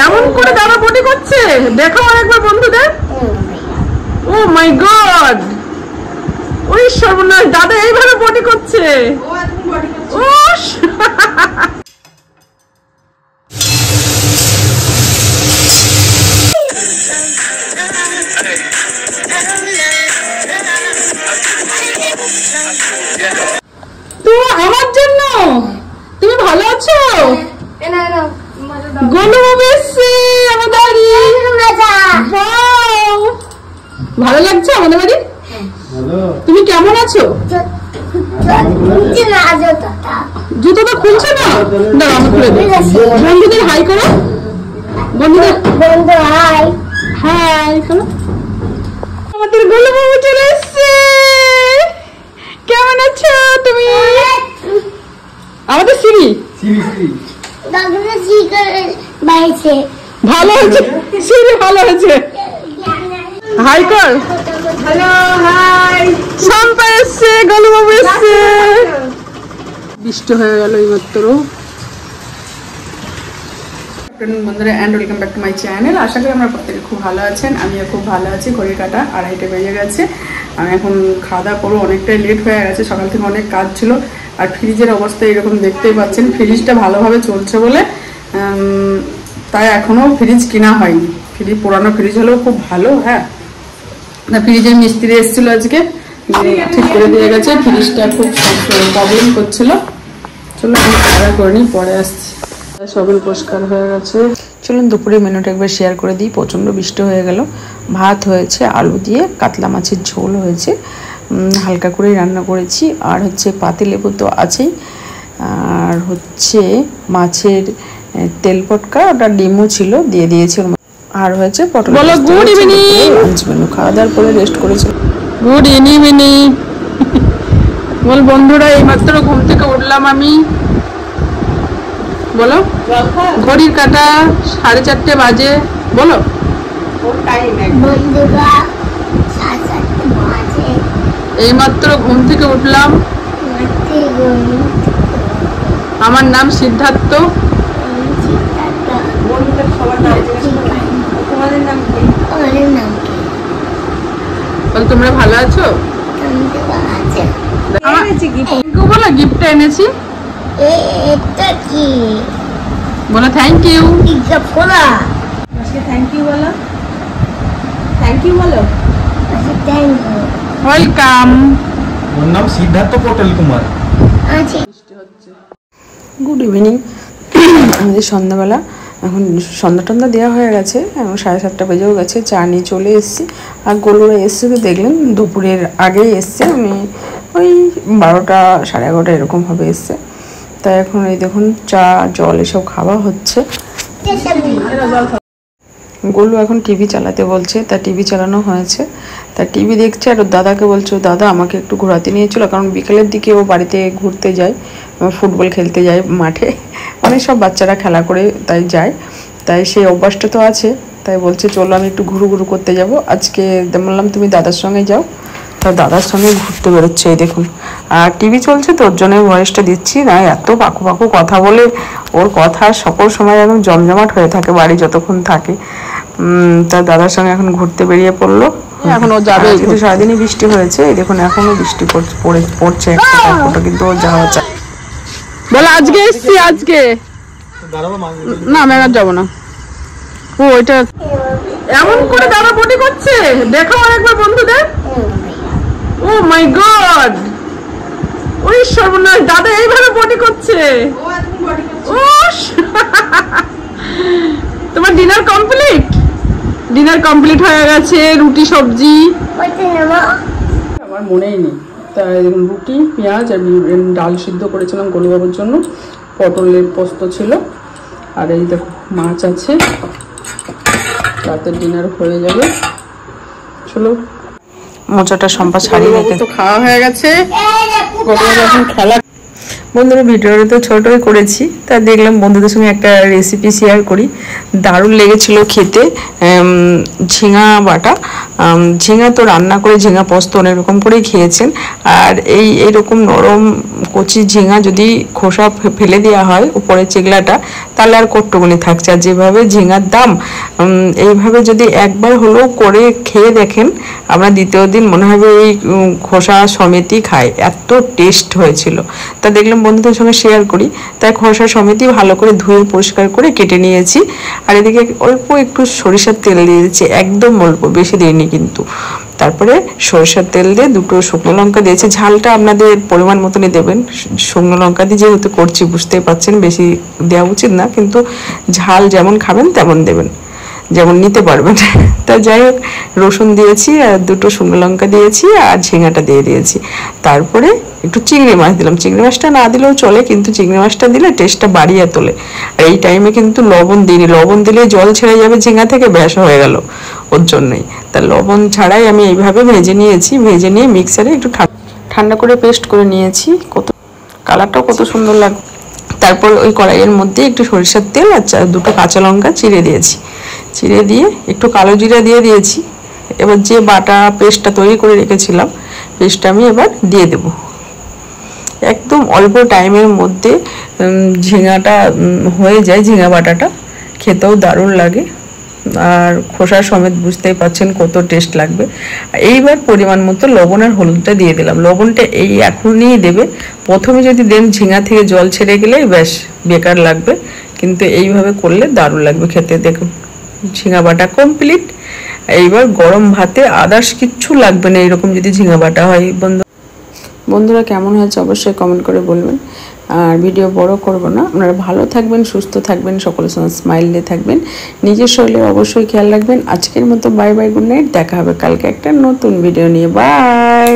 এমন করে দাদা পটি করছে, দেখাও আরেকবার বন্ধুদের। ও মাই গড, ওই সর্বনাশ, দাদা এইভাবে পটি করছে। ও তো আমার জন্য তুমি ভালো আছো? গোলু বাবু এসছে আমাদের বাড়ি। ভালো লাগছে আমাদের বাড়ি? তুমি কেমন আছো? জুতোটা খুলছে না, দাঁড়াও আমি খুলে দিই। বন্ধুদের হাই করো, বন্ধুদের হাই হাই করো। আমাদের গোলু বাবু চলে এসছে। কেমন আছো তুমি? আমাদের সিঁড়ি ভালো হয়েছে, সিঁড়ি ভালো হয়েছে। হাই কর। Hello, high. সম্পা এসছে, গোলু বাবু এসছে। বৃষ্টি হয়ে গেল এইমাত্র। বন্ধুরা, and welcome back to my channel. আশা করি আমরা প্রত্যেকে খুব ভালো আছেন। আমিও খুব ভালো আছি। ঘড়ির কাঁটা 2:30 বেজে গেছে। আমি এখন খাওয়া দাওয়া করবো, অনেকটাই লেট হয়ে গেছে, সকাল থেকে অনেক কাজ ছিল। আর ফ্রিজের অবস্থা এরকম দেখতেই পাচ্ছেন, ফ্রিজটা ভালোভাবে চলছে বলে তাই এখনও ফ্রিজ কেনা হয়নি। ফ্রিজ পুরানো ফ্রিজ হলেও খুব ভালো। হ্যাঁ, ফ্রিজের মিস্ত্রি এসেছিলো আজকে, ঠিক করে দিয়ে গেছে। ফ্রিজটা খুব প্রবলেম করছিল। চলো আমি খাওয়া করে নিই, পরে আসছি। সবেল পরিষ্কার হয়ে গেছে। চলুন দুপুরের মেনুটা একবার শেয়ার করে দিই। প্রচণ্ড বৃষ্টি হয়ে গেল। ভাত হয়েছে, আলু দিয়ে কাতলা মাছের ঝোল হয়েছে, হালকা করেই রান্না করেছি। আর হচ্ছে পাতিলেবু তো আছেই, আর হচ্ছে মাছের তেল পটকা, ওটা ডিমও ছিল, দিয়ে দিয়েছি। আর হয়েছে পটল। Good evening. লাঞ্চ মেনু খাওয়া দাওয়ার পরে রেস্ট করেছি। গুড ইভিনিং বল বন্ধুরা, এইমাত্র ঘুম থেকে উঠলাম আমি। বলো, ঘড়ির কাঁটা 4:30 বাজে। বলো, এইমাত্র ঘুম থেকে উঠলাম। আমার নাম সিদ্ধার্থ। তোমরা ভালো আছো? বলো, গিফটটা এনেছি। বলো থ্যাংক ইউ। থ্যাংক ইউ বলো, থ্যাংক ইউ বলো, ওয়েলকাম। ওর নাম সিদ্ধার্থ পটেল কুমার। Good evening. আমাদের সন্ধ্যাবেলা এখন সন্ধ্যা টন্ধা দেওয়া হয়ে গেছে, এখন 7:30 বেজেও গেছে। চা নিয়ে চলে এসেছি। আর গোলুরা এসছে তো দেখলেন, দুপুরের আগেই এসছে। আমি ওই 12টা 11:30 এরকম হবে এসছে। তাই এখন এই দেখুন চা জল এসব খাওয়া হচ্ছে। গোলু এখন টিভি চালাতে বলছে, তা টিভি চালানো হয়েছে। তা টিভি দেখছে। আর দাদাকে বলছে, দাদা আমাকে একটু ঘোরাতে নিয়ে চলো, কারণ বিকেলের দিকে ও বাড়িতে ঘুরতে যায়, ফুটবল খেলতে যায় মাঠে। অনেক সব বাচ্চারা খেলা করে তাই যায়, তাই সেই অভ্যাসটা তো আছে। তাই বলছে চলো আমি একটু ঘুরু ঘুরু করতে যাব। আজকে বললাম তুমি দাদার সঙ্গে যাও, তা দাদার সঙ্গে ঘুরতে বেরোচ্ছে। এই দেখুন, আর টিভি চলছে তো ওর জন্য ভয়েসটা দিচ্ছি না। এত পাকু পাকু কথা বলে, ওর কথা সকল সময় একদম জমজমাট হয়ে থাকে বাড়ি যতক্ষণ থাকে। তার দাদার সঙ্গে এখন ঘুরতে বেরিয়ে পড়লো। এখন ও যাবে, কিন্তু সারাদিনই বৃষ্টি হয়েছে। এই দেখুন এখনো বৃষ্টি পড়ছে একটা, কিন্তু ও যাওয়া চায়। বলো আজকে এসছি, আজকে না আমি আর যাবো না। ও এটা এমন করে দাদা পটি করছে, দেখাও আরেকবার বন্ধুদের। ও মাই গড, ওই সর্বনাশ, দাদা এইভাবে পটি করছে। ও তোমার ডিনার কমপ্লিট? ডিনার কমপ্লিট হয়ে গেছে। রুটি সবজি আমার মনেই নেই। তাই দেখুন রুটি পেঁয়াজ আর ডাল সিদ্ধ করেছিলাম গোলুবাবুর জন্য। পটলের পোস্ত ছিল। আর এই দেখো মাছ আছে। রাতের ডিনার হয়ে যাবে। চলো মোচাটা সম্পা ছাড়িয়ে রেখে তো খাওয়া হয়ে গেছে। গোলুবাবু এখন খেলা বন্ধুরা ভিডিওটা তো ছোটই করেছি, তা দেখলাম বন্ধুদের সঙ্গে একটা রেসিপি শেয়ার করি। দারুণ লেগেছিল খেতে। ঝিঙা বাটা, ঝিঙা তো রান্না করে ঝিঙা পোস্ত অনেক রকম করেই খেয়েছেন। আর এইরকম নরম কচি ঝিঙা যদি খোসা ফেলে দেওয়া হয় উপরে চেগলাটা, তাহলে আর কট্টুকুনি থাকছে। আর যেভাবে ঝিঙার দাম, এইভাবে যদি একবার হলেও করে খেয়ে দেখেন, আমরা দ্বিতীয় দিন মনে হবে এই খোসা সমেতই খাই, এত টেস্ট হয়েছিল। তা দেখলাম বন্ধুদের সঙ্গে শেয়ার করি, তাই খোসা সমেতই ভালো করে ধুয়ে পরিষ্কার করে কেটে নিয়েছি। আর এদিকে অল্প একটু সরিষার তেল দিয়ে দিচ্ছি, একদম অল্প, বেশি দিইনি কিন্তু। তারপরে সরিষার তেল দিয়ে দুটো শুকনো লঙ্কা দিয়েছি। ঝালটা আপনাদের পরিমাণ মতনই দেবেন। শুকনো লঙ্কা দিয়ে যেহেতু করছি বুঝতেই পারছেন, বেশি দেওয়া উচিত না, কিন্তু ঝাল যেমন খাবেন তেমন দেবেন, যেমন নিতে পারবেন। তা যাই হোক, রসুন দিয়েছি আর দুটো শুকনো লঙ্কা দিয়েছি আর ঝিঙাটা দিয়ে দিয়েছি। তারপরে একটু চিংড়ি মাছ দিলাম। চিংড়ি মাছটা না দিলেও চলে, কিন্তু চিংড়ি মাছটা দিলে টেস্টটা বাড়িয়ে তোলে। আর এই টাইমে কিন্তু লবণ দিইনি, লবণ দিলে জল ছেড়ে যাবে ঝিঙা থেকে, ব্যাস হয়ে গেল ওর জন্যই। তা লবণ ছাড়াই আমি এইভাবে ভেজে নিয়েছি। ভেজে নিয়ে মিক্সারে একটু ঠান্ডা করে পেস্ট করে নিয়েছি। কত কালারটাও কত সুন্দর লাগে। তারপর ওই কড়াইয়ের মধ্যে একটু সরিষার তেল আর দুটো কাঁচা লঙ্কা চিড়ে দিয়েছি। চিড়ে দিয়ে একটু কালো জিরা দিয়ে দিয়েছি। এবার যে বাটা পেস্টটা তৈরি করে রেখেছিলাম, পেস্টটা আমি এবার দিয়ে দেব। একদম অল্প টাইমের মধ্যে ঝিঙাটা হয়ে যায়। ঝিঙা বাটাটা খেতেও দারুণ লাগে, আর খোসা সমেত বুঝতেই পাচ্ছেন কত টেস্ট লাগবে। এইবার পরিমাণ মতো লবণ আর হলুদটা দিয়ে দিলাম। লবণটা এখনই দেবে, প্রথমে যদি দেন ঝিঙা থেকে জল ছেড়ে গেলেই ব্যাস বেকার লাগবে, কিন্তু এইভাবে করলে দারুণ লাগবে খেতে। দেখুন ঝিঙা বাটা কমপ্লিট। এইবার গরম ভাতে আদার্স কিচ্ছু লাগবে না এরকম যদি ঝিঙা বাটা হয়। বন্ধুরা কেমন হয়েছে অবশ্যই কমেন্ট করে বলবেন। আর ভিডিও বড় করব না, আপনারা ভালো থাকবেন, সুস্থ থাকবেন, সকলের সঙ্গে স্মাইল দিয়ে থাকবেন, নিজের শরীরের অবশ্যই খেয়াল রাখবেন। আজকের মতো বাই বাই, গুড নাইট। দেখা হবে কালকে একটা নতুন ভিডিও নিয়ে। বাই।